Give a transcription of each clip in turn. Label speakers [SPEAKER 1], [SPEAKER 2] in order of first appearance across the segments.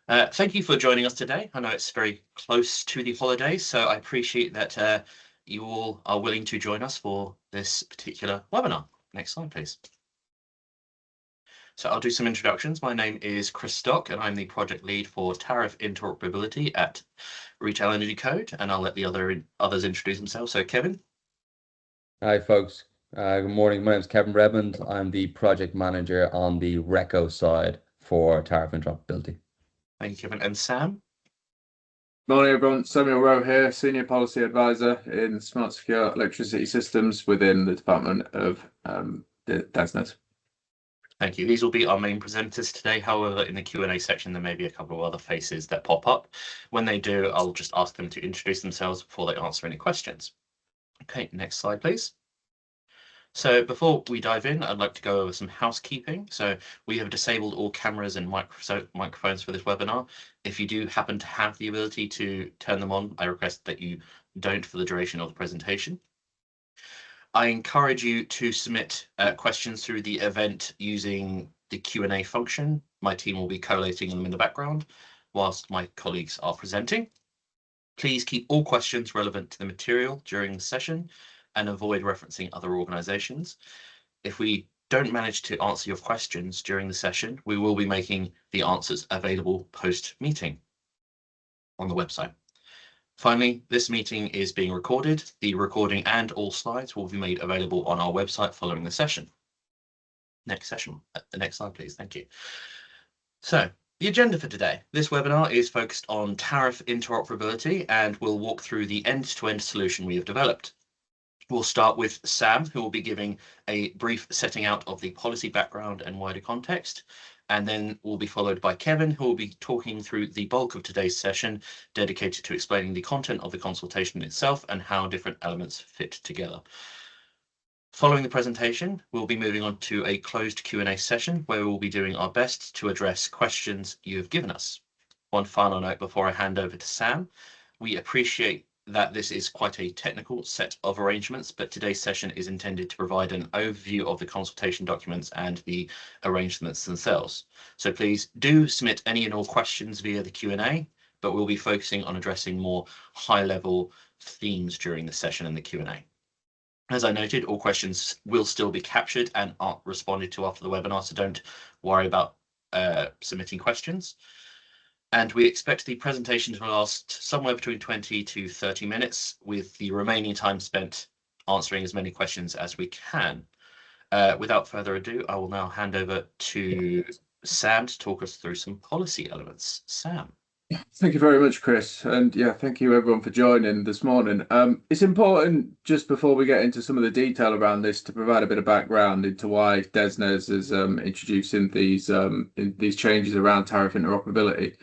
[SPEAKER 1] Thank you for joining us today. I know it's very close to the holidays, so I appreciate that you all are willing to join us for this particular webinar. Next slide, please. So I'll do some introductions. My name is Chris Stock, and I'm the project lead for Tariff Interoperability at Retail Energy Code, and I'll let the others introduce themselves. So Kevin.
[SPEAKER 2] Hi, folks. Good morning. My name is Kevin Redmond. I'm the project manager on the RECCo side for Tariff Interoperability.
[SPEAKER 1] Thank you, Kevin. And Sam?
[SPEAKER 3] Morning, everyone. Samuel Wroe here, Senior Policy Advisor in Smart Secure Electricity Systems within the Department of the DESNZ.
[SPEAKER 1] Thank you. These will be our main presenters today. However, in the Q&A section, there may be a couple of other faces that pop up. When they do, I'll just ask them to introduce themselves before they answer any questions. Okay, next slide, please. So before we dive in, I'd like to go over some housekeeping. So we have disabled all cameras and microphones for this webinar. If you do happen to have the ability to turn them on, I request that you don't for the duration of the presentation. I encourage you to submit questions through the event using the Q&A function. My team will be collating them in the background whilst my colleagues are presenting. Please keep all questions relevant to the material during the session and avoid referencing other organisations. If we don't manage to answer your questions during the session, we will be making the answers available post-meeting on the website. Finally, this meeting is being recorded. The recording and all slides will be made available on our website following the session. Next slide, please. Thank you. So, the agenda for today. This webinar is focused on tariff interoperability and we'll walk through the end-to-end solution we have developed. We'll start with Sam, who will be giving a brief setting out of the policy background and wider context, and then we'll be followed by Kevin, who will be talking through the bulk of today's session, dedicated to explaining the content of the consultation itself and how different elements fit together. Following the presentation, we'll be moving on to a closed Q&A session where we'll be doing our best to address questions you have given us. One final note before I hand over to Sam. We appreciate that this is quite a technical set of arrangements, but today's session is intended to provide an overview of the consultation documents and the arrangements themselves. So please do submit any and all questions via the Q&A, but we'll be focusing on addressing more high-level themes during the session and the Q&A. As I noted, all questions will still be captured and are responded to after the webinar, so don't worry about submitting questions. And we expect the presentation to last somewhere between 20 to 30 minutes, with the remaining time spent answering as many questions as we can. Without further ado, I will now hand over to Sam to talk us through some policy elements. Sam.
[SPEAKER 3] Thank you very much, Chris. And yeah, thank you everyone for joining this morning. It's important, just before we get into some of the detail around this, to provide a bit of background into why DESNZ is introducing these changes around tariff interoperability.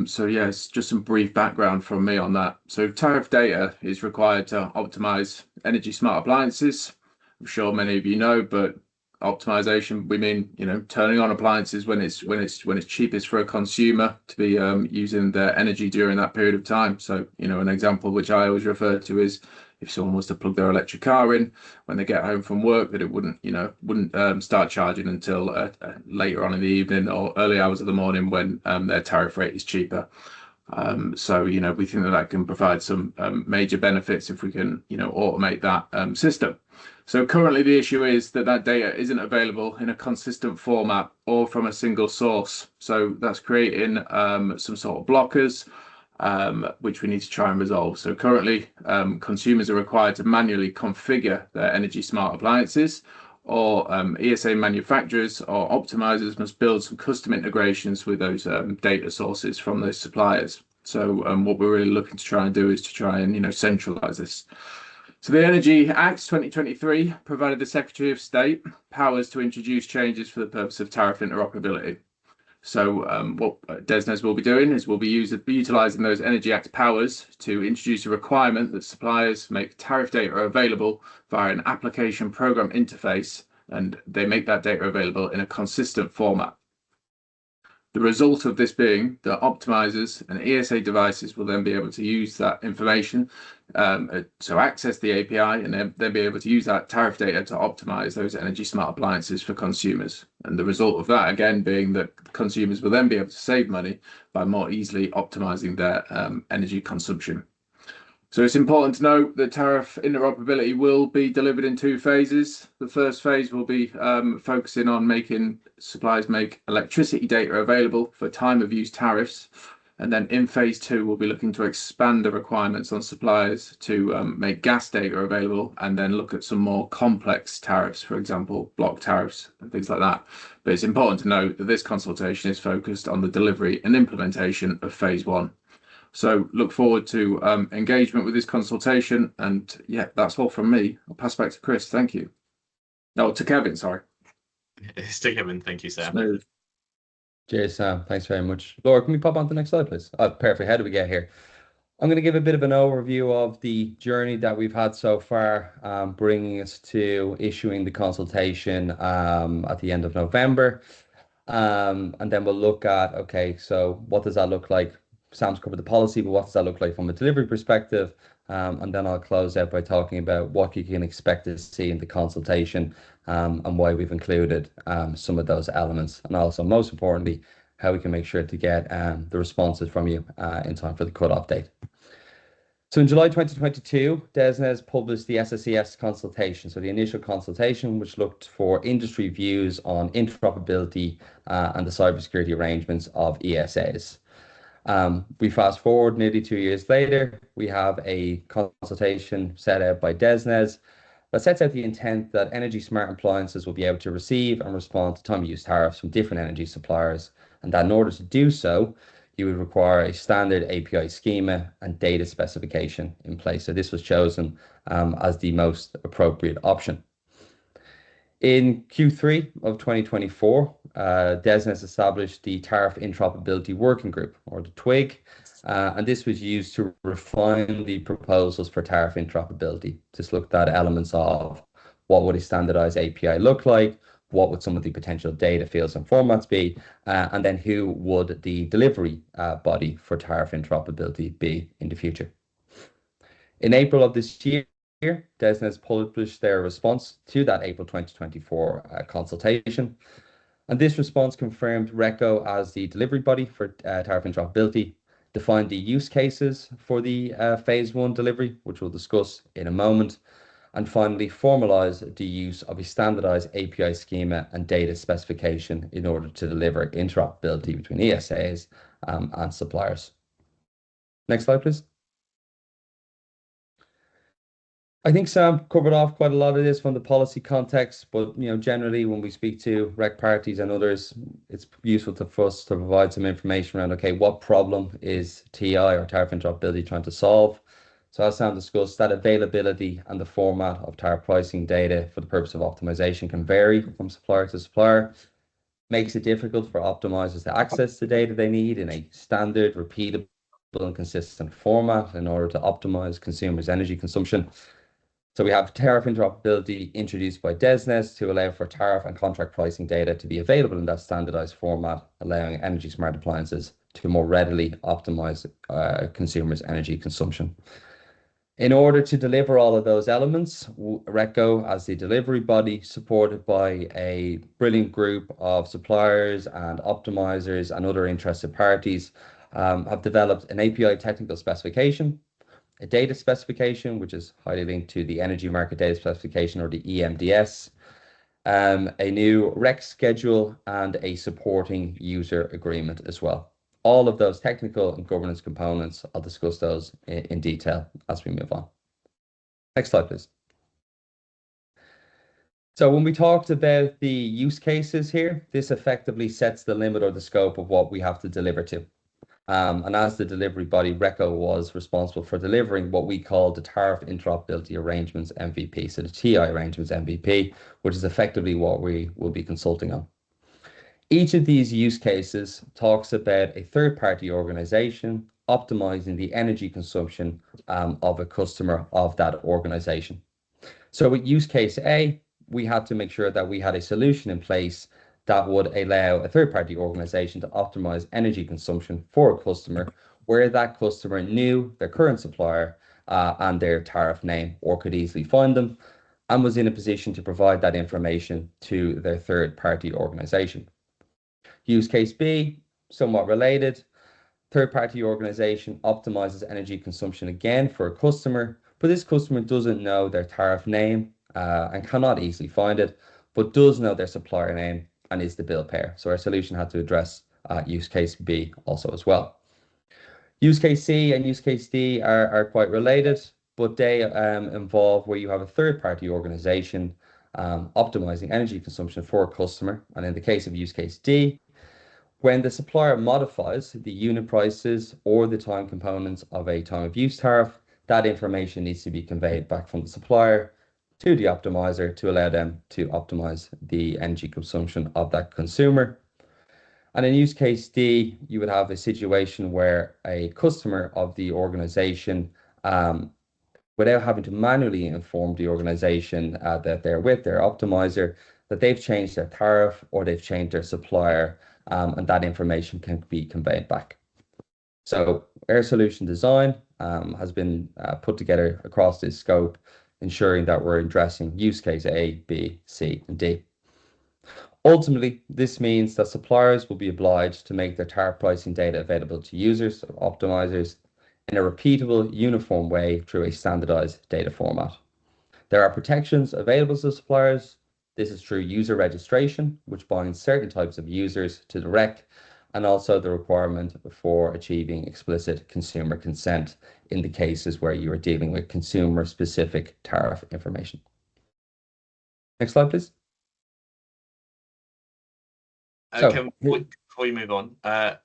[SPEAKER 3] So yes, just some brief background from me on that. So tariff data is required to optimize energy smart appliances. I'm sure many of you know, but optimization, we mean, turning on appliances when it's cheapest for a consumer to be using their energy during that period of time. So an example which I always refer to is if someone was to plug their electric car in when they get home from work, that it wouldn't start charging until later on in the evening or early hours of the morning when their tariff rate is cheaper. So we think that can provide some major benefits if we can automate that system. So currently the issue is that data isn't available in a consistent format or from a single source. So that's creating some sort of blockers, which we need to try and resolve. So currently consumers are required to manually configure their energy smart appliances, or ESA manufacturers or optimizers must build some custom integrations with those data sources from those suppliers. So what we're really looking to try and do is to try and centralize this. So the Energy Act 2023 provided the Secretary of State powers to introduce changes for the purpose of tariff interoperability. So what DESNZ will be doing is we'll be utilising those Energy Act powers to introduce a requirement that suppliers make tariff data available via an application program interface, and they make that data available in a consistent format. The result of this being that optimizers and ESA devices will then be able to use that information, so access the API, and then be able to use that tariff data to optimize those energy smart appliances for consumers. And the result of that, again, being that consumers will then be able to save money by more easily optimizing their energy consumption. So it's important to note that tariff interoperability will be delivered in 2 phases. The first phase will be focusing on making suppliers make electricity data available for time of use tariffs. And then in phase 2, we'll be looking to expand the requirements on suppliers to make gas data available, and then look at some more complex tariffs, for example, block tariffs and things like that. But it's important to note that this consultation is focused on the delivery and implementation of phase 1. So look forward to engagement with this consultation. And yeah, that's all from me. I'll pass back to Chris. Thank you. No, to Kevin, sorry.
[SPEAKER 1] It's to Kevin. Thank you, Sam.
[SPEAKER 3] Smooth.
[SPEAKER 2] Cheers, Sam. Thanks very much. Laura, can we pop on to the next slide, please? Oh, perfect. How do we get here? I'm going to give a bit of an overview of the journey that we've had so far, bringing us to issuing the consultation at the end of November. And then we'll look at, okay, so what does that look like? Sam's covered the policy, but what does that look like from a delivery perspective? And then I'll close out by talking about what you can expect to see in the consultation, and why we've included some of those elements. And also, most importantly, how we can make sure to get the responses from you in time for the cut-off date. So in July 2022, DESNZ published the SSES consultation. So the initial consultation, which looked for industry views on interoperability and the cybersecurity arrangements of ESAs. We fast forward nearly 2 years later, we have a consultation set out by DESNZ that sets out the intent that energy smart appliances will be able to receive and respond to time of use tariffs from different energy suppliers, and that in order to do so, you would require a standard API schema and data specification in place. So this was chosen as the most appropriate option. In Q3 of 2024, DESNZ established the Tariff Interoperability Working Group, or the TWIG, and this was used to refine the proposals for tariff interoperability. Just looked at elements of what would a standardized API look like, what would some of the potential data fields and formats be, and then who would the delivery body for tariff interoperability be in the future. In April of this year, DESNZ published their response to that April 2024 consultation. And this response confirmed RECCo as the delivery body for tariff interoperability, defined the use cases for the phase 1 delivery, which we'll discuss in a moment, and finally formalized the use of a standardized API schema and data specification in order to deliver interoperability between ESAs and suppliers. Next slide, please. I think Sam covered off quite a lot of this from the policy context, but generally when we speak to REC parties and others, it's useful for us to provide some information around, okay, what problem is TI or tariff interoperability trying to solve? So as Sam discussed, that availability and the format of tariff pricing data for the purpose of optimization can vary from supplier to supplier. Makes it difficult for optimizers to access the data they need in a standard, repeatable and consistent format in order to optimize consumers' energy consumption. So we have tariff interoperability introduced by DESNZ to allow for tariff and contract pricing data to be available in that standardized format, allowing energy smart appliances to more readily optimize consumers' energy consumption. In order to deliver all of those elements, RECCo, as the delivery body, supported by a brilliant group of suppliers and optimizers and other interested parties, have developed an API technical specification, a data specification, which is highly linked to the Energy Market Data Specification, or the EMDS, a new REC schedule, and a supporting user agreement as well. All of those technical and governance components, I'll discuss those in detail as we move on. Next slide, please. So when we talked about the use cases here, this effectively sets the limit or the scope of what we have to deliver to. And as the delivery body, RECCo was responsible for delivering what we call the Tariff Interoperability Arrangements MVP, so the TI Arrangements MVP, which is effectively what we will be consulting on. Each of these use cases talks about a third-party organization optimizing the energy consumption of a customer of that organization. So with use case A, we had to make sure that we had a solution in place that would allow a third-party organization to optimize energy consumption for a customer where that customer knew their current supplier and their tariff name or could easily find them and was in a position to provide that information to their third-party organization. Use case B, somewhat related. Third-party organization optimizes energy consumption again for a customer, but this customer doesn't know their tariff name and cannot easily find it, but does know their supplier name and is the bill payer. So our solution had to address use case B also as well. Use case C and use case D are quite related, but they involve where you have a third-party organization optimizing energy consumption for a customer. And in the case of use case D, when the supplier modifies the unit prices or the time components of a time of use tariff, that information needs to be conveyed back from the supplier to the optimizer to allow them to optimize the energy consumption of that consumer. And in use case D, you would have a situation where a customer of the organization, without having to manually inform the organization that they're with their optimizer, that they've changed their tariff or they've changed their supplier, and that information can be conveyed back. So our solution design has been put together across this scope, ensuring that we're addressing use case A, B, C, and D. Ultimately, this means that suppliers will be obliged to make their tariff pricing data available to users, or optimizers, in a repeatable, uniform way through a standardized data format. There are protections available to suppliers. This is through user registration, which binds certain types of users to the RECCo, and also the requirement for achieving explicit consumer consent in the cases where you are dealing with consumer-specific tariff information. Next slide, please.
[SPEAKER 1] Okay, before you move on, I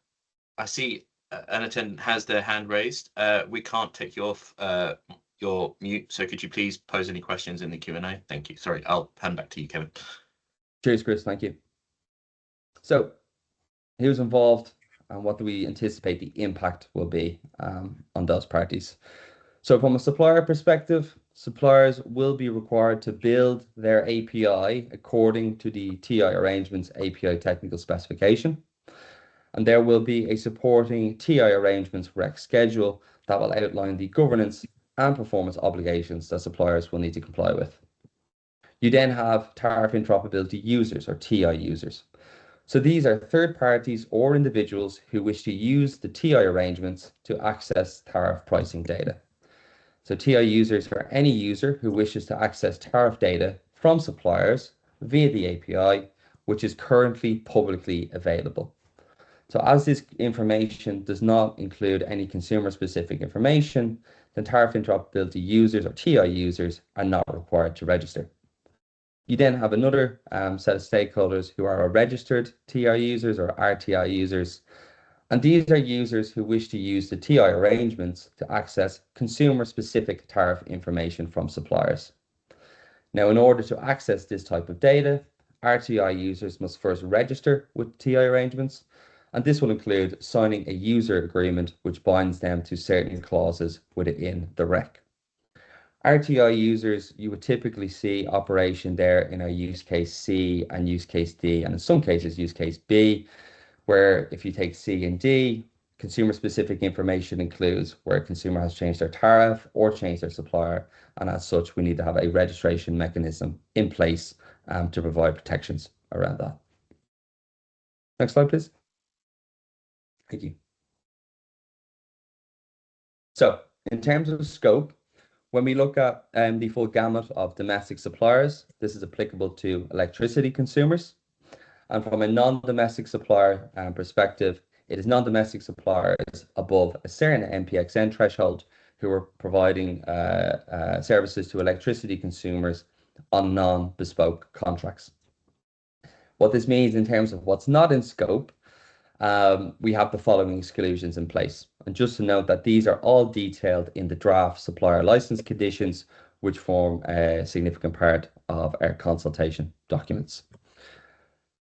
[SPEAKER 1] see an attendant has their hand raised. We can't take you off your mute, so could you please pose any questions in the Q&A? Thank you. Sorry, I'll hand back to you, Kevin.
[SPEAKER 2] Cheers, Chris. Thank you. So, who's involved and what do we anticipate the impact will be on those parties? So, from a supplier perspective, suppliers will be required to build their API according to the TI arrangements API technical specification. And there will be a supporting TI arrangements REC schedule that will outline the governance and performance obligations that suppliers will need to comply with. You then have tariff interoperability users or TI users. So these are third parties or individuals who wish to use the TI arrangements to access tariff pricing data. So TI users are any user who wishes to access tariff data from suppliers via the API, which is currently publicly available. So as this information does not include any consumer-specific information, then tariff interoperability users or TI users are not required to register. You then have another set of stakeholders who are registered TI users or RTI users, and these are users who wish to use the TI arrangements to access consumer-specific tariff information from suppliers. Now, in order to access this type of data, RTI users must first register with TI arrangements, and this will include signing a user agreement which binds them to certain clauses within the REC. RTI users, you would typically see operation there in our use case C and use case D, and in some cases use case B, where if you take C and D, consumer-specific information includes where a consumer has changed their tariff or changed their supplier, and as such, we need to have a registration mechanism in place to provide protections around that. Next slide, please. Thank you. So, in terms of scope, when we look at the full gamut of domestic suppliers, this is applicable to electricity consumers. And from a non-domestic supplier perspective, it is non-domestic suppliers above a certain MPXN threshold who are providing services to electricity consumers on non-bespoke contracts. What this means in terms of what's not in scope, we have the following exclusions in place. And just to note that these are all detailed in the draft supplier license conditions, which form a significant part of our consultation documents.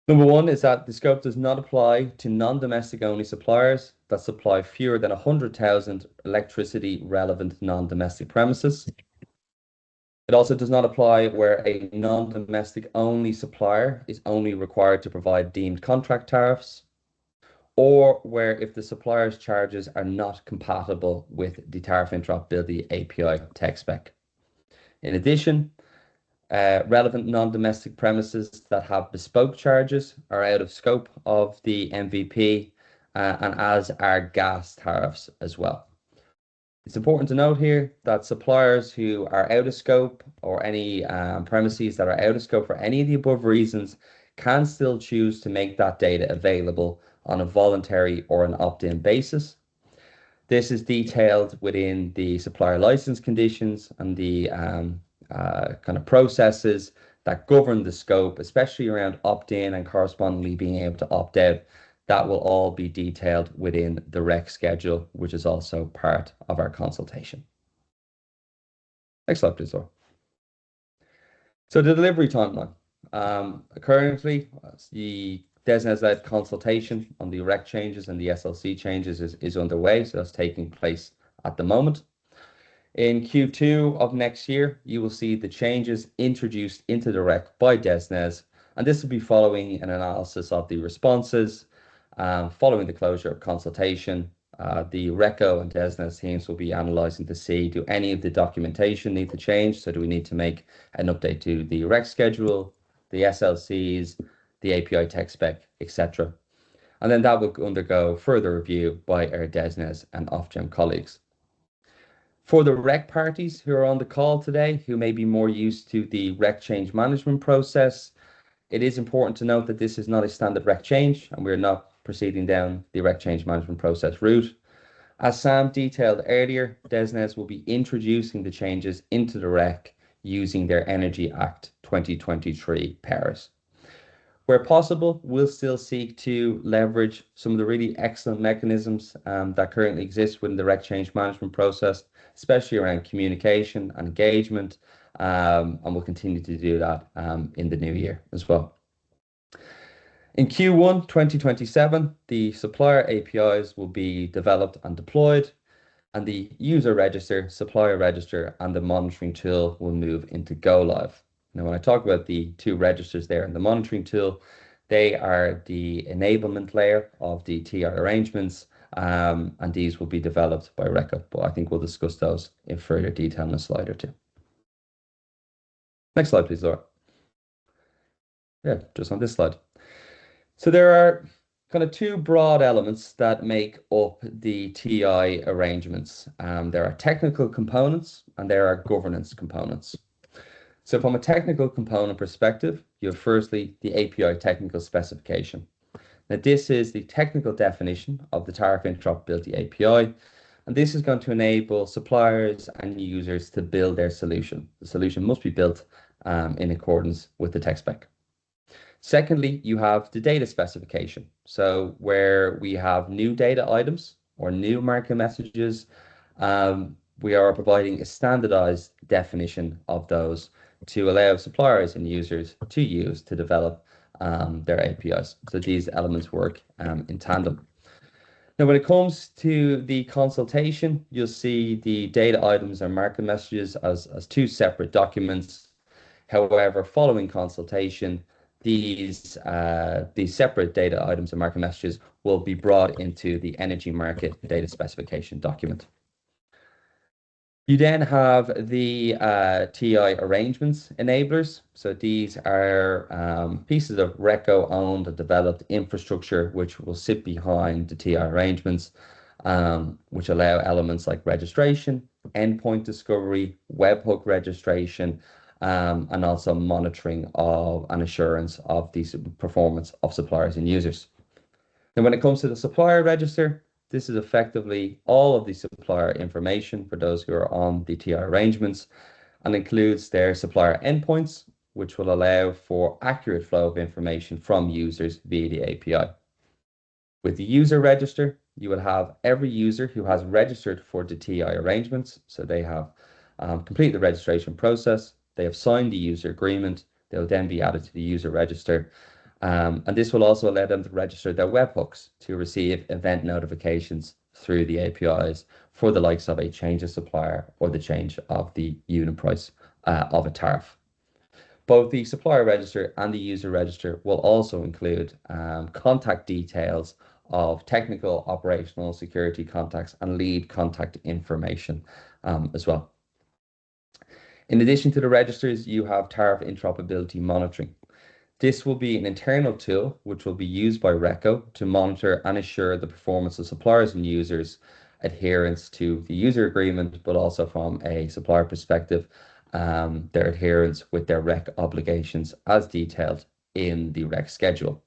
[SPEAKER 2] Number one is that the scope does not apply to non-domestic only suppliers that supply fewer than 100,000 electricity relevant non-domestic premises. It also does not apply where a non-domestic only supplier is only required to provide deemed contract tariffs, or where if the supplier's charges are not compatible with the Tariff Interoperability API tech spec. In addition, relevant non-domestic premises that have bespoke charges are out of scope of the MVP, and as are gas tariffs as well. It's important to note here that suppliers who are out of scope or any premises that are out of scope for any of the above reasons can still choose to make that data available on a voluntary or an opt-in basis. This is detailed within the supplier license conditions and the kind of processes that govern the scope, especially around opt-in and correspondingly being able to opt out. That will all be detailed within the RECCo schedule, which is also part of our consultation. Next slide, please, Laura. So the delivery timeline. Currently, the DESNZ consultation on the RECCo changes and the SLC changes is underway, so that's taking place at the moment. In Q2 of next year, you will see the changes introduced into the RECCo by DESNZ, and this will be following an analysis of the responses. Following the closure of consultation, the RECCo and DESNZ teams will be analysing to see, do any of the documentation need to change? So do we need to make an update to the RECCo schedule, the SLCs, the API tech spec, etc. And then that will undergo further review by our DESNZ and Ofgem colleagues. For the RECCo parties who are on the call today, who may be more used to the RECCo change management process, it is important to note that this is not a standard RECCo change, and we're not proceeding down the RECCo change management process route. As Sam detailed earlier, DESNZ will be introducing the changes into the RECCo using their Energy Act 2023 powers. Where possible, we'll still seek to leverage some of the really excellent mechanisms that currently exist within the RECCo change management process, especially around communication and engagement, and we'll continue to do that in the new year as well. In Q1 2027, the supplier APIs will be developed and deployed, and the user register, supplier register, and the monitoring tool will move into go live. Now, when I talk about the two registers there and the monitoring tool, they are the enablement layer of the TI arrangements, and these will be developed by RECCo, but I think we'll discuss those in further detail in a slide or two. Next slide, please, Laura. Yeah, just on this slide. So there are kind of two broad elements that make up the TI arrangements. There are technical components and there are governance components. So from a technical component perspective, you have firstly the API technical specification. Now this is the technical definition of the Tariff Interoperability API, and this is going to enable suppliers and users to build their solution. The solution must be built in accordance with the tech spec. Secondly, you have the data specification. So where we have new data items or new market messages, we are providing a standardized definition of those to allow suppliers and users to use to develop their APIs. So these elements work in tandem. Now, when it comes to the consultation, you'll see the data items and market messages as two separate documents. However, following consultation, these separate data items and market messages will be brought into the energy market data specification document. You then have the TI arrangements enablers. So these are pieces of RECCo owned and developed infrastructure which will sit behind the TI arrangements, which allow elements like registration, endpoint discovery, webhook registration, and also monitoring of and assurance of the performance of suppliers and users. Now, when it comes to the supplier register, this is effectively all of the supplier information for those who are on the TI arrangements and includes their supplier endpoints, which will allow for accurate flow of information from users via the API. With the user register, you will have every user who has registered for the TI arrangements. So they have completed the registration process. They have signed the user agreement. They'll then be added to the user register. And this will also allow them to register their webhooks to receive event notifications through the APIs for the likes of a change of supplier or the change of the unit price of a tariff. Both the supplier register and the user register will also include contact details of technical, operational, security contacts and lead contact information as well. In addition to the registers, you have tariff interoperability monitoring. This will be an internal tool which will be used by RECCo to monitor and assure the performance of suppliers and users, adherence to the user agreement, but also from a supplier perspective, their adherence with their REC obligations as detailed in the REC schedule.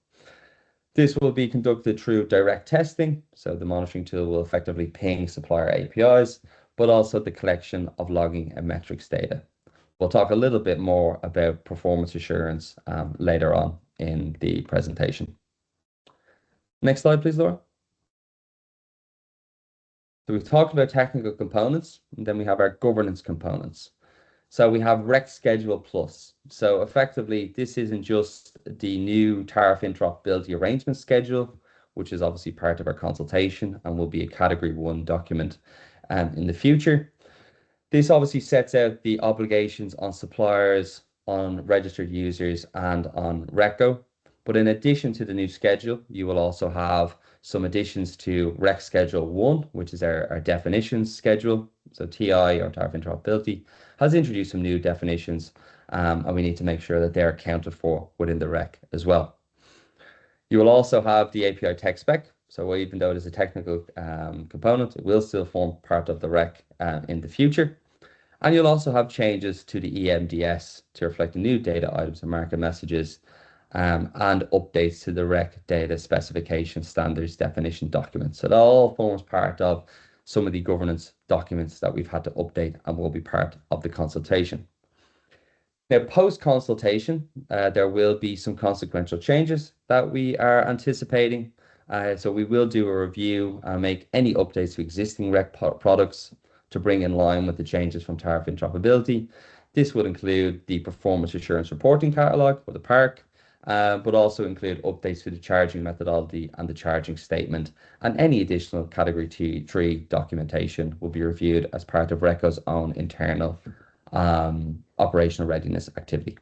[SPEAKER 2] This will be conducted through direct testing, so the monitoring tool will effectively ping supplier APIs, but also the collection of logging and metrics data. We'll talk a little bit more about performance assurance later on in the presentation. Next slide, please, Laura. So we've talked about technical components, and then we have our governance components. So we have REC Schedule Plus. So effectively, this isn't just the new tariff interoperability arrangement schedule, which is obviously part of our consultation and will be a Category 1 document in the future. This obviously sets out the obligations on suppliers, on registered users, and on RECCo. But in addition to the new schedule, you will also have some additions to REC Schedule 1, which is our definitions schedule. So TI, or Tariff Interoperability, has introduced some new definitions, and we need to make sure that they're accounted for within the REC as well. You will also have the API tech spec. So even though it is a technical component, it will still form part of the REC in the future. And you'll also have changes to the EMDS to reflect the new data items and market messages, and updates to the REC data specification standards definition documents. So that all forms part of some of the governance documents that we've had to update and will be part of the consultation. Now, post-consultation, there will be some consequential changes that we are anticipating. So we will do a review and make any updates to existing REC products to bring in line with the changes from tariff interoperability. This will include the performance assurance reporting catalog for the park, but also include updates to the charging methodology and the charging statement, and any additional Category 3 documentation will be reviewed as part of RECCo's own internal operational readiness activity.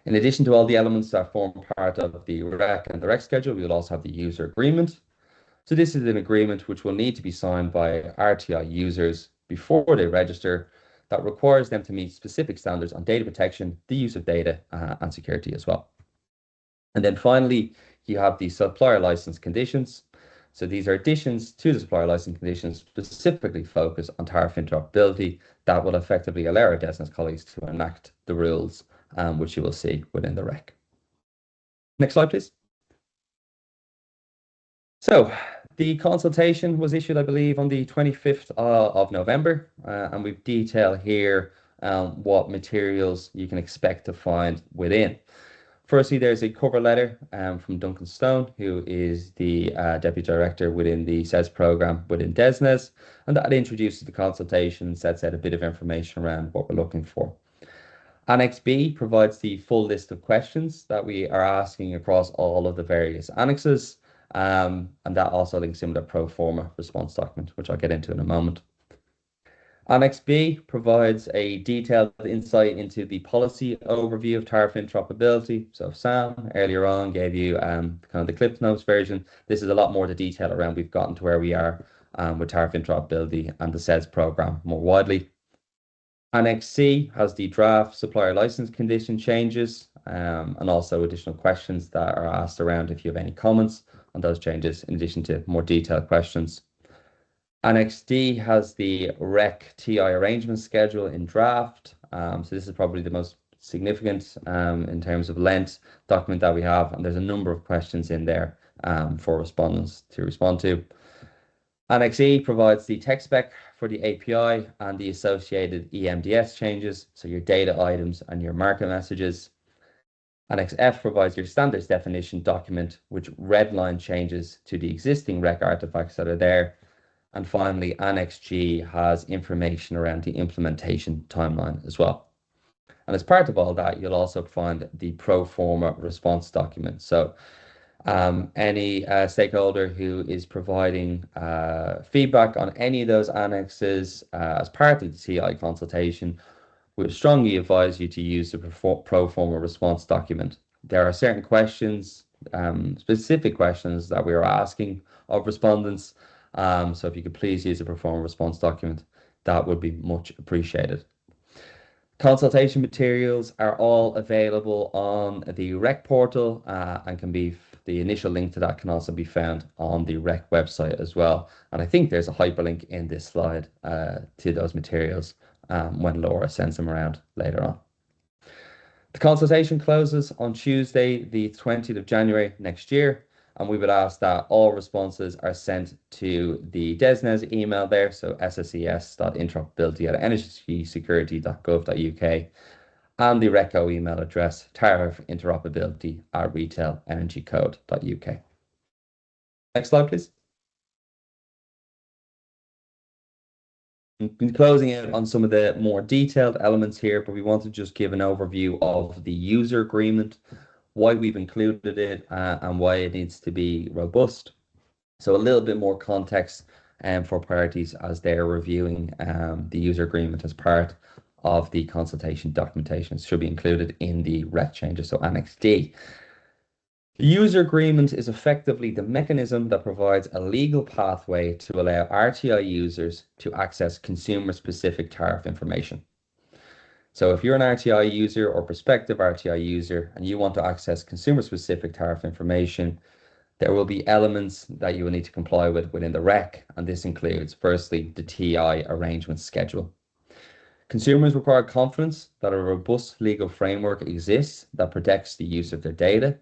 [SPEAKER 2] In addition to all the elements that form part of the REC and the REC schedule, we will also have the user agreement. So this is an agreement which will need to be signed by RTI users before they register, that requires them to meet specific standards on data protection, the use of data, and security as well. And then finally, you have the supplier license conditions. So these are additions to the supplier license conditions specifically focused on tariff interoperability that will effectively allow our DESNZ colleagues to enact the rules, which you will see within the REC. Next slide, please. So the consultation was issued, I believe, on the 25th of November, and we've detailed here what materials you can expect to find within. Firstly, there's a cover letter from Duncan Stone, who is the Deputy Director within the SES program within DESNZ, and that introduces the consultation and sets out a bit of information around what we're looking for. Annex B provides the full list of questions that we are asking across all of the various annexes, and that also links in with a pro forma response document, which I'll get into in a moment. Annex B provides a detailed insight into the policy overview of tariff interoperability. So Sam earlier on gave you kind of the Clip Notes version. This is a lot more the detail around we've gotten to where we are with tariff interoperability and the SES program more widely. Annex C has the draft supplier license condition changes, and also additional questions that are asked around if you have any comments on those changes, in addition to more detailed questions. Annex D has the REC TI arrangement schedule in draft. So this is probably the most significant in terms of length document that we have, and there's a number of questions in there for respondents to respond to. Annex E provides the tech spec for the API and the associated EMDS changes, so your data items and your market messages. Annex F provides your standards definition document, which redline changes to the existing REC artifacts that are there. And finally, Annex G has information around the implementation timeline as well. And as part of all that, you'll also find the pro forma response document. So any stakeholder who is providing feedback on any of those annexes as part of the TI consultation, we would strongly advise you to use the pro forma response document. There are certain questions, specific questions that we are asking of respondents. So if you could please use the pro forma response document, that would be much appreciated. Consultation materials are all available on the RECC portal and can be, the initial link to that can also be found on the RECC website as well. And I think there's a hyperlink in this slide to those materials when Laura sends them around later on. The consultation closes on Tuesday, the 20th of January next year, and we would ask that all responses are sent to the DESNZ email there, so sses.interoperability@energysecurity.gov.uk, and the RECCo email address, tariffinteroperability@retailenergycode.uk. Next slide, please. We've been closing out on some of the more detailed elements here, but we want to just give an overview of the user agreement, why we've included it, and why it needs to be robust. So a little bit more context for parties as they're reviewing the user agreement as part of the consultation documentation. It should be included in the RECC changes, so Annex D. The user agreement is effectively the mechanism that provides a legal pathway to allow RTI users to access consumer-specific tariff information. So if you're an RTI user or prospective RTI user and you want to access consumer-specific tariff information, there will be elements that you will need to comply with within the RECC, and this includes, firstly, the TI arrangement schedule. Consumers require confidence that a robust legal framework exists that protects the use of their data,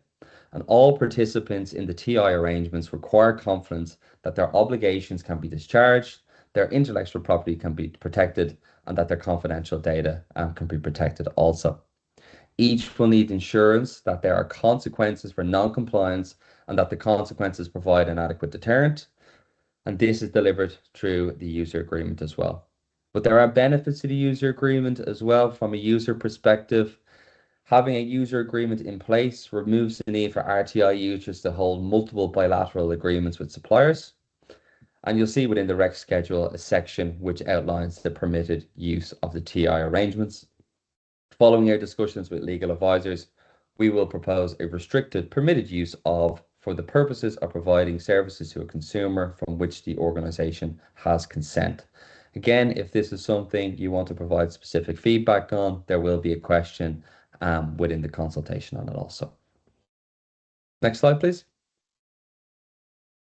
[SPEAKER 2] and all participants in the TI arrangements require confidence that their obligations can be discharged, their intellectual property can be protected, and that their confidential data can be protected also. Each will need insurance that there are consequences for non-compliance and that the consequences provide an adequate deterrent, and this is delivered through the user agreement as well. But there are benefits to the user agreement as well from a user perspective. Having a user agreement in place removes the need for RTI users to hold multiple bilateral agreements with suppliers. And you'll see within the RECC schedule a section which outlines the permitted use of the TI arrangements. Following our discussions with legal advisors, we will propose a restricted permitted use of for the purposes of providing services to a consumer from which the organisation has consent. Again, if this is something you want to provide specific feedback on, there will be a question within the consultation on it also. Next slide, please.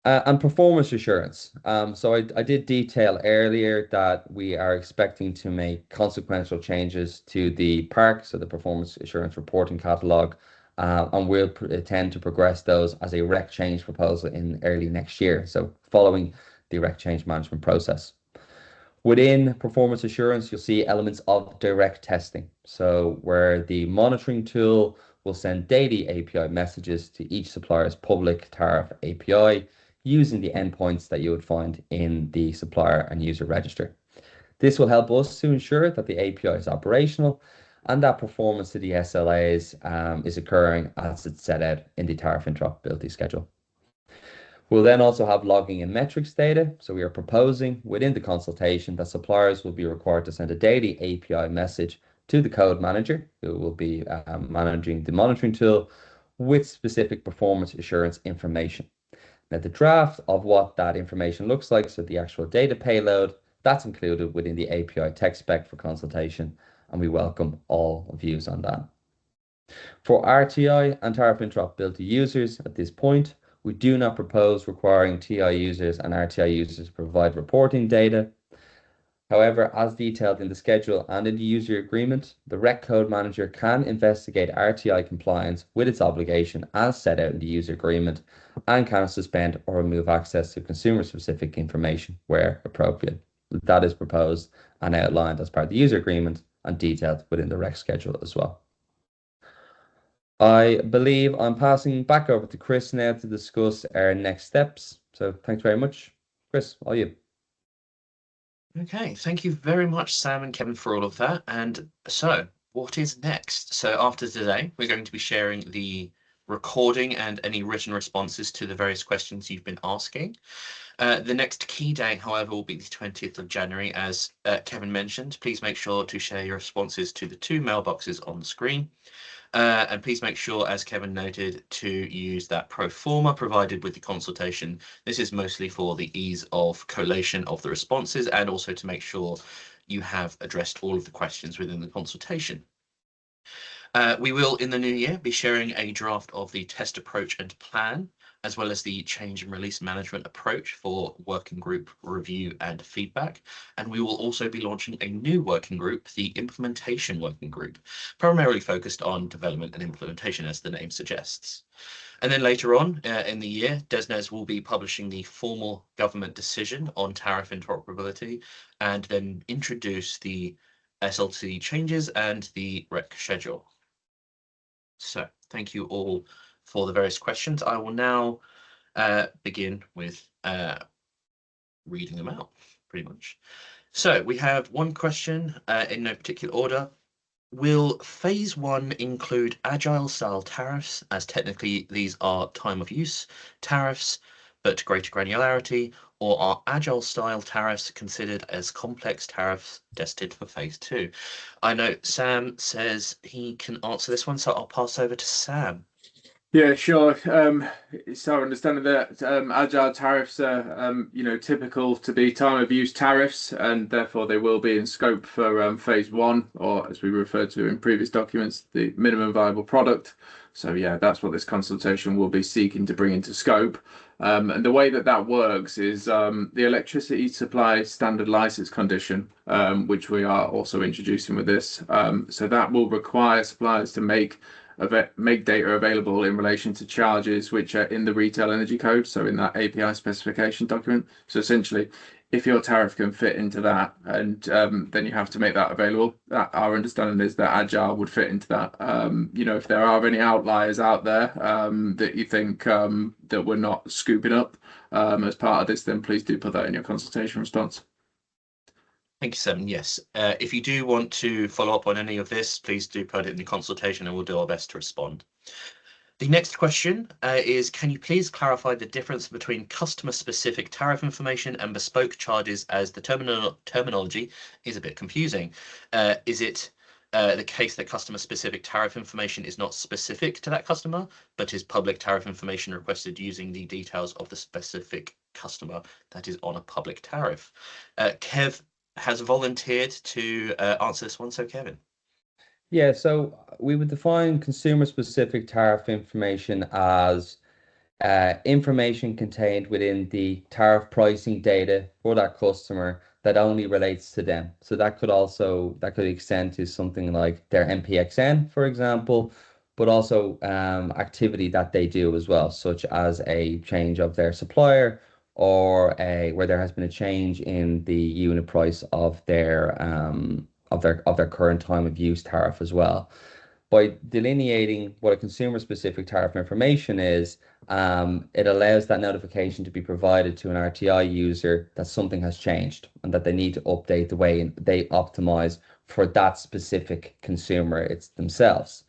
[SPEAKER 2] And performance assurance. So I did detail earlier that we are expecting to make consequential changes to the PARC, so the Performance Assurance Reporting Catalogue, and we'll tend to progress those as a RECC change proposal in early next year, so following the RECC change management process. Within performance assurance, you'll see elements of direct testing. So where the monitoring tool will send daily API messages to each supplier's public tariff API using the endpoints that you would find in the supplier and user register. This will help us to ensure that the API is operational and that performance to the SLAs is occurring as it's set out in the tariff interoperability schedule. We'll then also have logging and metrics data. So we are proposing within the consultation that suppliers will be required to send a daily API message to the code manager, who will be managing the monitoring tool, with specific performance assurance information. Now, the draft of what that information looks like, so the actual data payload, that's included within the API tech spec for consultation, and we welcome all views on that. For RTI and tariff interoperability users at this point, we do not propose requiring TI users and RTI users to provide reporting data. However, as detailed in the schedule and in the user agreement, the RECC code manager can investigate RTI compliance with its obligation as set out in the user agreement and can suspend or remove access to consumer-specific information where appropriate. That is proposed and outlined as part of the user agreement and detailed within the RECC schedule as well. I believe I'm passing back over to Chris now to discuss our next steps. So thanks very much. Chris, all you.
[SPEAKER 1] Okay, thank you very much, Sam and Kevin, for all of that. And so what is next? So after today, we're going to be sharing the recording and any written responses to the various questions you've been asking. The next key date, however, will be the 20th of January, as Kevin mentioned. Please make sure to share your responses to the 2 mailboxes on the screen. And please make sure, as Kevin noted, to use that pro forma provided with the consultation. This is mostly for the ease of collation of the responses and also to make sure you have addressed all of the questions within the consultation. We will, in the new year, be sharing a draft of the test approach and plan, as well as the change and release management approach for working group review and feedback. And we will also be launching a new working group, the implementation working group, primarily focused on development and implementation, as the name suggests. And then later on in the year, DESNZ will be publishing the formal government decision on tariff interoperability and then introduce the SLT changes and the RECCo schedule. So thank you all for the various questions. I will now begin with reading them out, pretty much. So we have one question in no particular order. Will phase 1 include agile style tariffs, as technically these are time of use tariffs, but greater granularity, or are agile style tariffs considered as complex tariffs destined for phase 2? I know Sam says he can answer this one, so I'll pass over to Sam.
[SPEAKER 3] Yeah, sure. It's our understanding that agile tariffs are, typical to be time of use tariffs, and therefore they will be in scope for phase 1, or as we referred to in previous documents, the minimum viable product. So yeah, that's what this consultation will be seeking to bring into scope. And the way that works is the electricity supply standard license condition, which we are also introducing with this. So that will require suppliers to make data available in relation to charges which are in the retail energy code, so in that API specification document. So essentially, if your tariff can fit into that, and then you have to make that available. Our understanding is that agile would fit into that. If there are any outliers out there that you think that we're not scooping up as part of this, then please do put that in your consultation response.
[SPEAKER 1] Thank you, Sam. Yes, if you do want to follow up on any of this, please do put it in the consultation and we'll do our best to respond. The next question is, can you please clarify the difference between customer-specific tariff information and bespoke charges, as the terminology is a bit confusing? Is it the case that customer-specific tariff information is not specific to that customer, but is public tariff information requested using the details of the specific customer that is on a public tariff? Kev has volunteered to answer this one, so Kevin.
[SPEAKER 2] Yeah, so we would define consumer-specific tariff information as information contained within the tariff pricing data for that customer that only relates to them. So that could extend to something like their MPXN, for example, but also activity that they do as well, such as a change of their supplier, or where there has been a change in the unit price of their current time of use tariff as well. By delineating what a consumer specific tariff information is, it allows that notification to be provided to an RTI user that something has changed and that they need to update the way they optimize for that specific consumer it's themselves.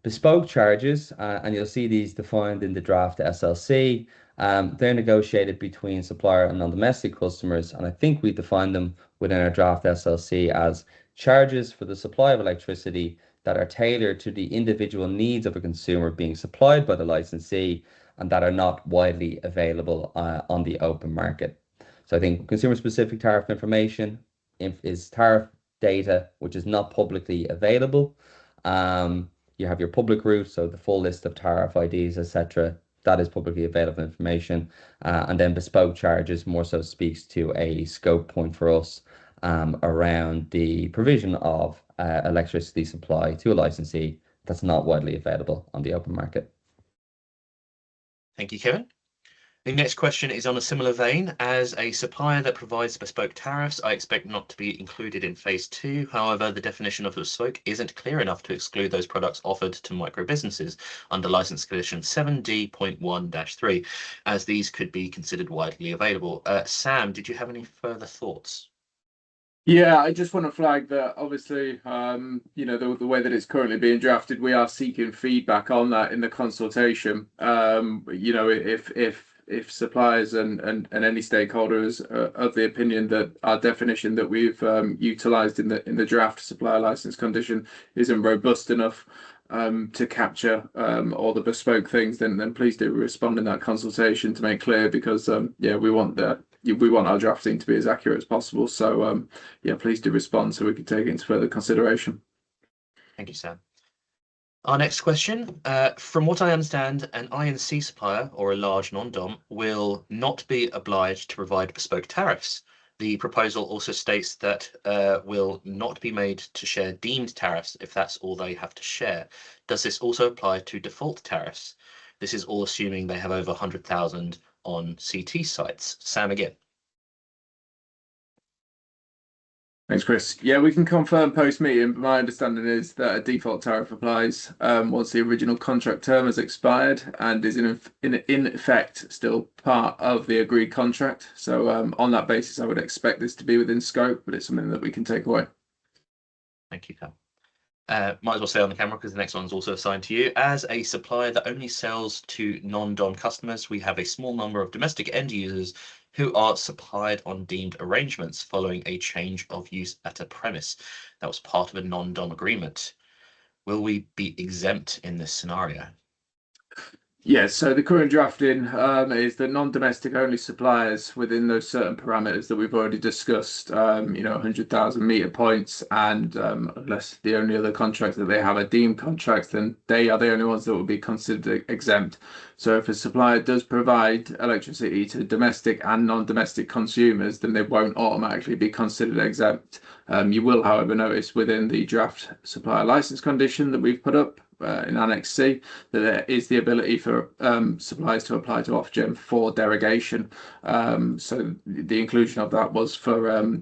[SPEAKER 2] Bespoke charges, and you'll see these defined in the draft SLC. They're negotiated between supplier and non-domestic customers, and I think we define them within our draft SLC as charges for the supply of electricity that are tailored to the individual needs of a consumer being supplied by the licensee and that are not widely available on the open market. So I think consumer-specific tariff information is tariff data which is not publicly available. You have your public route, so the full list of tariff IDs, etc. That is publicly available information. And then bespoke charges more so speaks to a scope point for us around the provision of electricity supply to a licensee that's not widely available on the open market.
[SPEAKER 1] Thank you, Kevin. The next question is on a similar vein. As a supplier that provides bespoke tariffs, I expect not to be included in phase 2. However, the definition of bespoke isn't clear enough to exclude those products offered to micro businesses under license condition 7D.1-3, as these could be considered widely available. Sam, did you have any further thoughts?
[SPEAKER 3] Yeah, I just want to flag that obviously, the way that it's currently being drafted, we are seeking feedback on that in the consultation. If if suppliers and any stakeholders are of the opinion that our definition that we've utilised in the draft supplier license condition isn't robust enough to capture all the bespoke things, then please do respond in that consultation to make clear, because yeah, we want our drafting to be as accurate as possible. So yeah, please do respond so we can take it into further consideration.
[SPEAKER 1] Thank you, Sam. Our next question, from what I understand, an INC supplier or a large non-dom will not be obliged to provide bespoke tariffs. The proposal also states that will not be made to share deemed tariffs if that's all they have to share. Does this also apply to default tariffs? This is all assuming they have over 100,000 on CT sites. Sam again.
[SPEAKER 3] Thanks, Chris. Yeah, we can confirm post-meeting, but my understanding is that a default tariff applies once the original contract term has expired and is in effect still part of the agreed contract. So on that basis, I would expect this to be within scope, but it's something that we can take away.
[SPEAKER 1] Thank you, Cal. Might as well stay on the camera because the next one's also assigned to you. As a supplier that only sells to non-dom customers, we have a small number of domestic end users who are supplied on deemed arrangements following a change of use at a premise that was part of a non-dom agreement. Will we be exempt in this scenario?
[SPEAKER 3] Yes, so the current drafting is that non-domestic only suppliers within those certain parameters that we've already discussed, 100,000 meter points, and unless the only other contracts that they have are deemed contracts, then they are the only ones that will be considered exempt. So if a supplier does provide electricity to domestic and non-domestic consumers, then they won't automatically be considered exempt. You will, however, notice within the draft supplier license condition that we've put up in Annex C that there is the ability for suppliers to apply to Ofgem for derogation. So the inclusion of that was for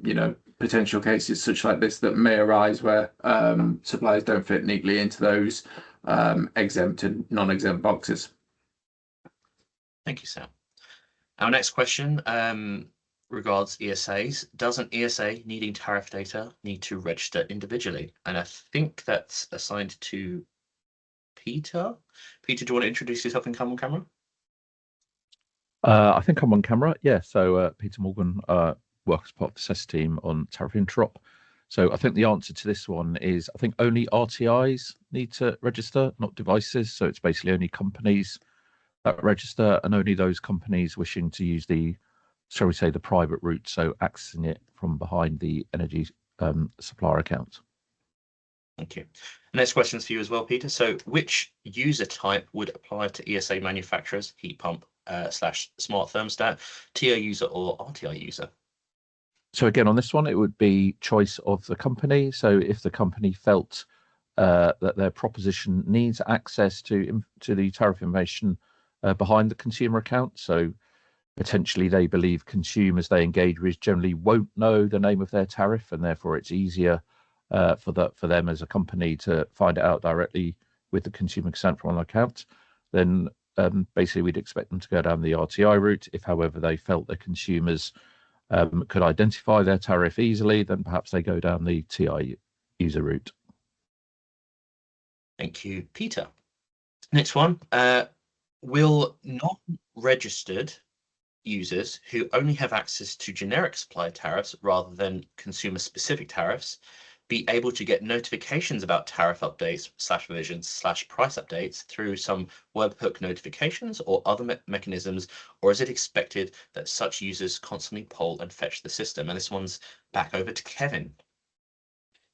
[SPEAKER 3] potential cases such like this that may arise where suppliers don't fit neatly into those exempt and non-exempt boxes.
[SPEAKER 1] Thank you, Sam. Our next question regards ESAs. Does an ESA needing tariff data need to register individually? And I think that's assigned to Peter. Peter, do you want to introduce yourself and come on camera?
[SPEAKER 4] I think I'm on camera. Yeah. So Peter Morgan works as part of the CES team on Tariff Interop. So I think the answer to this one is I think only RTIs need to register, not devices. So it's basically only companies that register, and only those companies wishing to use the, shall we say, the private route, so accessing it from behind the energy supplier account.
[SPEAKER 1] Thank you. Next question's for you as well, Peter. So which user type would apply to ESA manufacturers, heat pump / smart thermostat, TO user or RTI user?
[SPEAKER 4] So again, on this one, it would be choice of the company. So if the company felt that their proposition needs access to the tariff information behind the consumer account, so potentially they believe consumers they engage with generally won't know the name of their tariff, and therefore it's easier for them as a company to find it out directly with the consumer consent from an account, then basically we'd expect them to go down the RTI route. If, however, they felt that consumers could identify their tariff easily, then perhaps they go down the TI user route.
[SPEAKER 1] Thank you, Peter. Next one. Will non-registered users who only have access to generic supply tariffs rather than consumer-specific tariffs be able to get notifications about tariff updates / revisions / price updates through some webhook notifications or other mechanisms, or is it expected that such users constantly poll and fetch the system? And this one's back over to Kevin.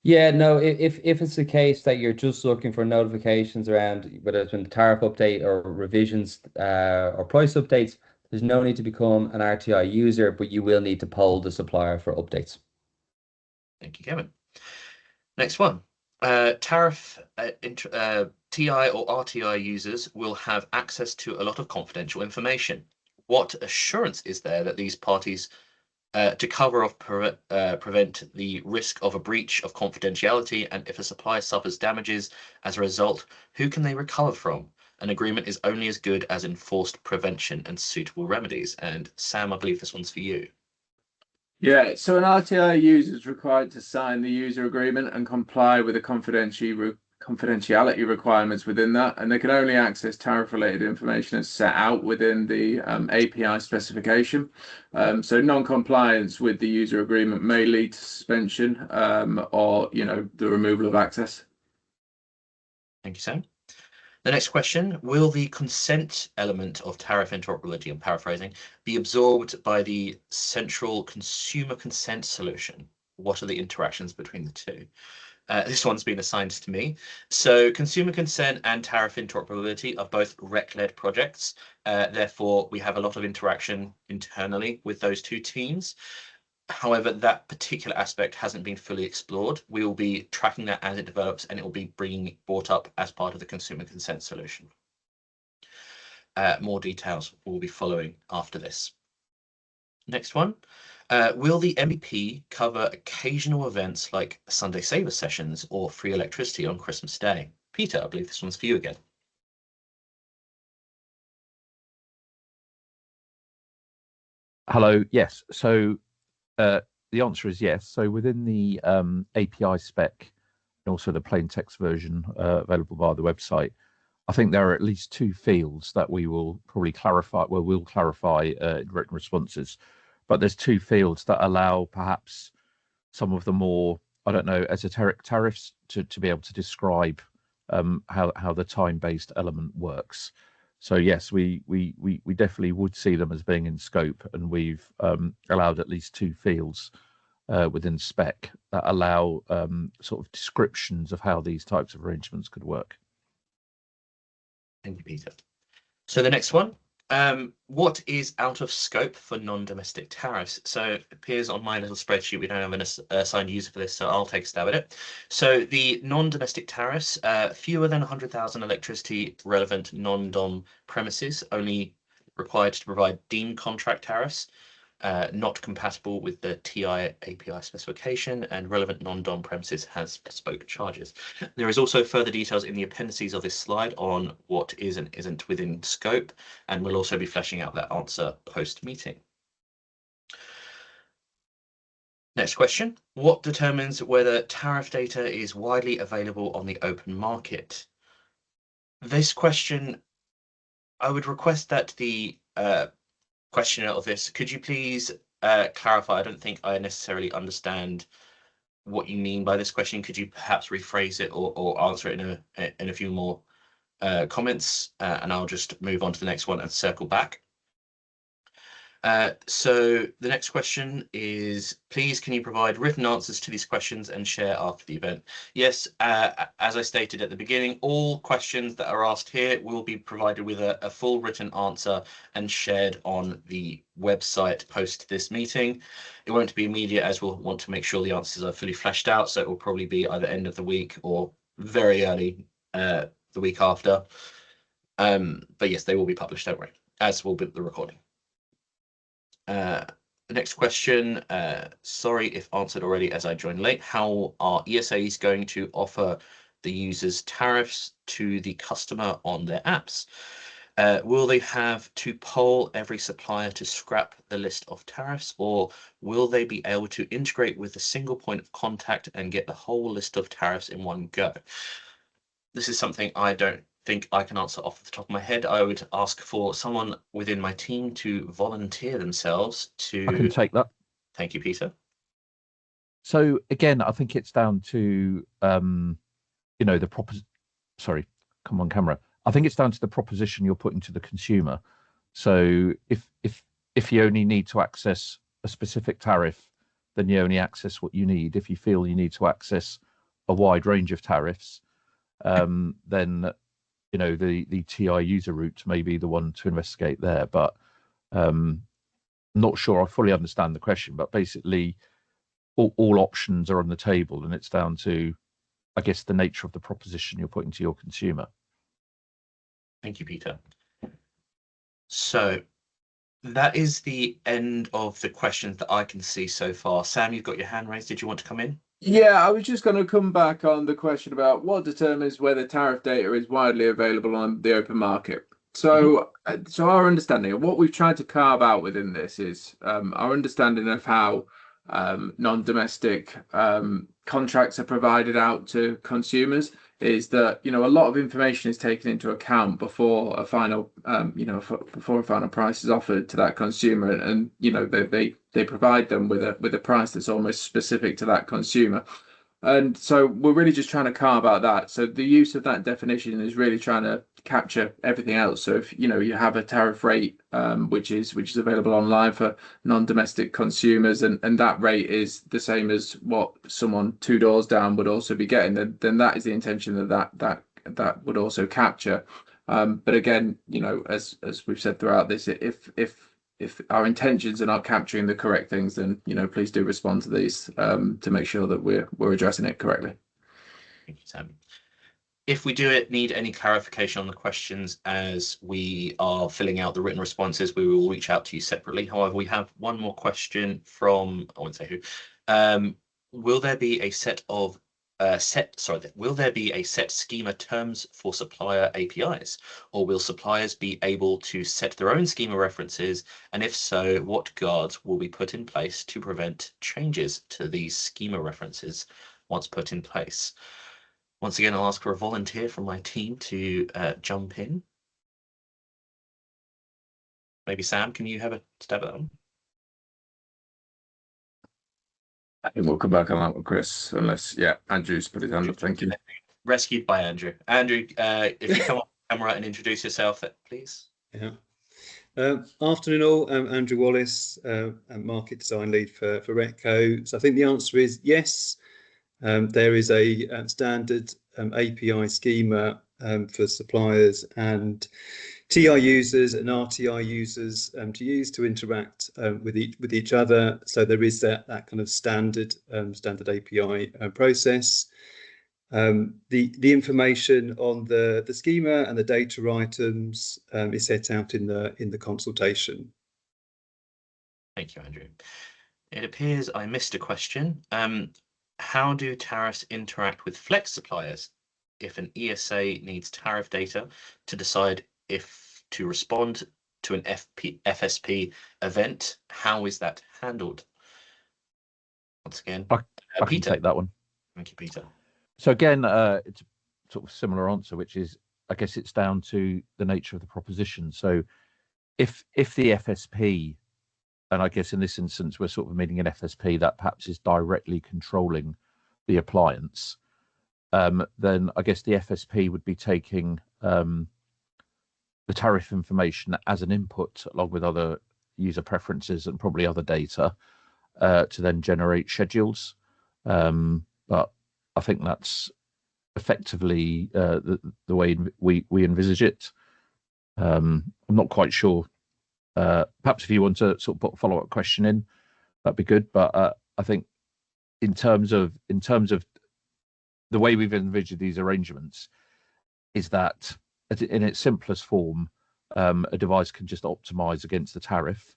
[SPEAKER 2] Yeah, no, if it's the case that you're just looking for notifications around whether it's been the tariff update or revisions or price updates, there's no need to become an RTI user, but you will need to poll the supplier for updates.
[SPEAKER 1] Thank you, Kevin. Next one. Tariff TI or RTI users will have access to a lot of confidential information. What assurance is there that these parties to cover off prevent the risk of a breach of confidentiality, and if a supplier suffers damages as a result, who can they recover from? An agreement is only as good as enforced prevention and suitable remedies. And Sam, I believe this one's for you.
[SPEAKER 3] Yeah, so an RTI user is required to sign the user agreement and comply with the confidentiality requirements within that, and they can only access tariff-related information as set out within the API specification. So non-compliance with the user agreement may lead to suspension or, the removal of access.
[SPEAKER 1] Thank you, Sam. The next question, will the consent element of tariff interoperability, I'm paraphrasing, be absorbed by the central consumer consent solution? What are the interactions between the two? This one's been assigned to me. So consumer consent and tariff interoperability are both RECCo-led projects. Therefore, we have a lot of interaction internally with those two teams. However, that particular aspect hasn't been fully explored. We will be tracking that as it develops, and it will be brought up as part of the consumer consent solution. More details will be following after this. Next one. Will the MVP cover occasional events like Sunday Saver sessions or free electricity on Christmas Day? Peter, I believe this one's for you again.
[SPEAKER 4] Hello. Yes. So the answer is yes. So within the API spec and also the plain text version available via the website, I think there are at least two fields that we will probably clarify. Well, we'll clarify in written responses. But there's two fields that allow perhaps some of the more, I don't know, esoteric tariffs to be able to describe how the time-based element works. So yes, we definitely would see them as being in scope, and we've allowed at least two fields within spec that allow sort of descriptions of how these types of arrangements could work.
[SPEAKER 1] Thank you, Peter. So the next one. What is out of scope for non-domestic tariffs? So it appears on my little spreadsheet, we don't have an assigned user for this, so I'll take a stab at it. So the non-domestic tariffs, fewer than 100,000 electricity relevant non-dom premises, only required to provide deemed contract tariffs, not compatible with the TI API specification, and relevant non-dom premises has bespoke charges. There is also further details in the appendices of this slide on what is and isn't within scope, and we'll also be fleshing out that answer post-meeting. Next question, what determines whether tariff data is widely available on the open market? This question, I would request that the questioner of this, could you please clarify? I don't think I necessarily understand what you mean by this question. Could you perhaps rephrase it or answer it in a few more comments, and I'll just move on to the next one and circle back. So the next question is, please can you provide written answers to these questions and share after the event? Yes, as I stated at the beginning, all questions that are asked here will be provided with a full written answer and shared on the website post this meeting. It won't be immediate, as we'll want to make sure the answers are fully fleshed out, so it will probably be either end of the week or very early the week after. But yes, they will be published, don't worry, as will be the recording. The next question, sorry if answered already as I joined late. How are ESAs going to offer the users tariffs to the customer on their apps? Will they have to poll every supplier to scrap the list of tariffs, or will they be able to integrate with a single point of contact and get the whole list of tariffs in one go? This is something I don't think I can answer off the top of my head. I would ask for someone within my team to volunteer themselves to.
[SPEAKER 4] I can take that.
[SPEAKER 1] Thank you, Peter.
[SPEAKER 4] So again, I think it's down to the sorry, come on camera. I think it's down to the proposition you're putting to the consumer. So if you only need to access a specific tariff, then you only access what you need. If you feel you need to access a wide range of tariffs, then the TI user route may be the one to investigate there. But not sure I fully understand the question, but basically all options are on the table, and it's down to, I guess, the nature of the proposition you're putting to your consumer.
[SPEAKER 1] Thank you, Peter. So that is the end of the questions that I can see so far. Sam, you've got your hand raised. Did you want to come in?
[SPEAKER 3] Yeah, I was just going to come back on the question about what determines whether tariff data is widely available on the open market. So, so our understanding of what we've tried to carve out within this is our understanding of how non-domestic contracts are provided out to consumers, is that, you know, a lot of information is taken into account before a final before a final price is offered to that consumer, and you know, they provide them with a price that's almost specific to that consumer. And so we're really just trying to carve out that. So the use of that definition is really trying to capture everything else. So if you know, you have a tariff rate which is available online for non-domestic consumers, and that rate is the same as what someone two doors down would also be getting, then that is the intention that would also capture. But again, you know, as we've said throughout this, if our intentions are not capturing the correct things, then, you know, please do respond to these to make sure that we're addressing it correctly.
[SPEAKER 1] Thank you, Sam. If we do need any clarification on the questions as we are filling out the written responses, we will reach out to you separately. However, we have one more question from, I won't say who. Will there be a set schema terms for supplier APIs, or will suppliers be able to set their own schema references? And if so, what guards will be put in place to prevent changes to these schema references once put in place? Once again, I'll ask for a volunteer from my team to jump in. Maybe Sam, can you have a stab at that one?
[SPEAKER 3] I think we'll come back on that one, Chris, unless, yeah, Andrew's put his hand up. Thank you.
[SPEAKER 1] Rescued by Andrew. Andrew, if you come on camera and introduce yourself, please.
[SPEAKER 5] Yeah. Afternoon all, I'm Andrew Wallace, Market Design Lead for RECCo. So I think the answer is yes. There is a standard API schema for suppliers and TI users and RTI users to use to interact with each other. So there is that kind of standard API process. The information on the schema and the data items is set out in the consultation.
[SPEAKER 1] Thank you, Andrew. It appears I missed a question. How do tariffs interact with flex suppliers? If an ESA needs tariff data to decide if to respond to an FSP event, how is that handled? Once again,
[SPEAKER 4] I can
[SPEAKER 1] Peter.
[SPEAKER 4] take that one.
[SPEAKER 1] Thank you, Peter.
[SPEAKER 4] So again, it's a sort of similar answer, which is, I guess it's down to the nature of the proposition. So if the FSP, and I guess in this instance, we're sort of meaning an FSP that perhaps is directly controlling the appliance, then I guess the FSP would be taking the tariff information as an input along with other user preferences and probably other data to then generate schedules. But I think that's effectively the way we envisage it. I'm not quite sure. Perhaps if you want to sort of put a follow-up question in, that'd be good. But I think in terms of the way we've envisioned these arrangements is that in its simplest form, a device can just optimize against the tariff.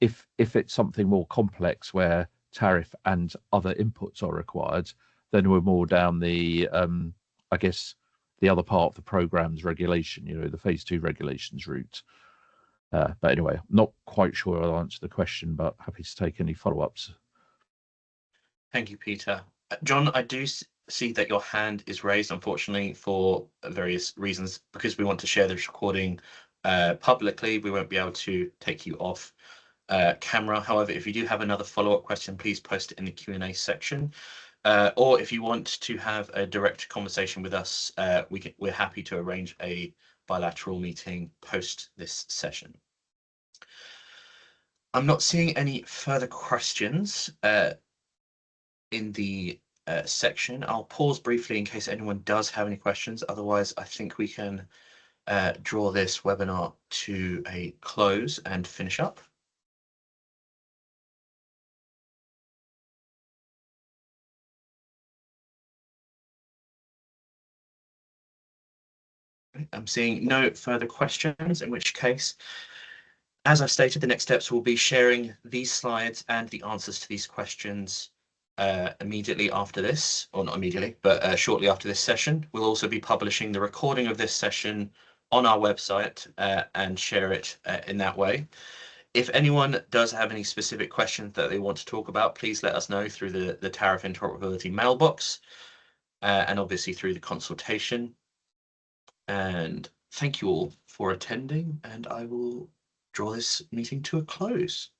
[SPEAKER 4] If it's something more complex where tariff and other inputs are required, then we're more down the I guess the other part of the program's regulation, you know, the phase 2 regulations route. But anyway, not quite sure I'll answer the question, but happy to take any follow-ups.
[SPEAKER 1] Thank you, Peter. John, I do see that your hand is raised, unfortunately, for various reasons. Because we want to share this recording publicly, we won't be able to take you off camera. However, if you do have another follow-up question, please post it in the Q&A section. Or if you want to have a direct conversation with us, we're happy to arrange a bilateral meeting post this session. I'm not seeing any further questions in the section. I'll pause briefly in case anyone does have any questions. Otherwise, I think we can draw this webinar to a close and finish up. I'm seeing no further questions, in which case, as I've stated, the next steps will be sharing these slides and the answers to these questions immediately after this, or not immediately, but shortly after this session. We'll also be publishing the recording of this session on our website and share it in that way. If anyone does have any specific questions that they want to talk about, please let us know through the Tariff Interoperability mailbox and obviously through the consultation. And thank you all for attending, and I will draw this meeting to a close.